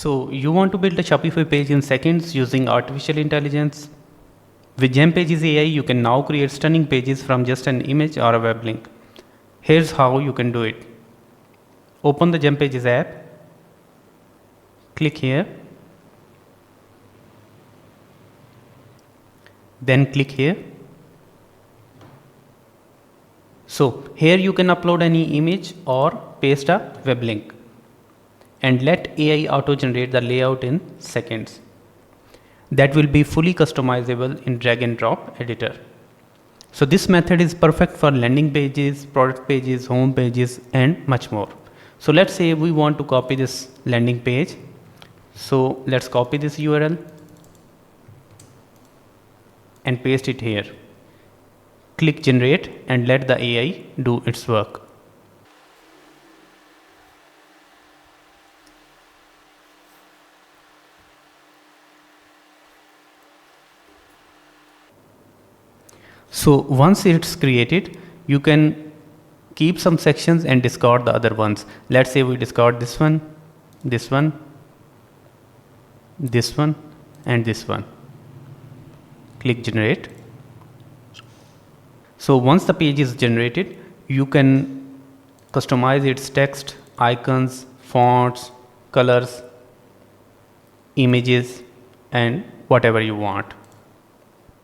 So you want to build a Shopify page in seconds using artificial intelligence? With GemPages AI, you can now create stunning pages from just an image or a web link. Here's how you can do it. Open the GemPages app, click here, then click here. So here you can upload any image or paste a web link and let AI auto generate the layout in seconds. That will be fully customizable in drag and drop editor. So this method is perfect for landing pages, product pages, home pages and much more. So let's say we want to copy this landing page. So let's copy this URL and paste it here. Click generate and let the AI do its work. So once it's created, you can keep some sections and discard the other ones. Let's say we discard this one, this one, this one and this one. Click generate. So once the page is generated, you can customize its text, icons, fonts, colors, images and whatever you want.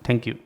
Thank you.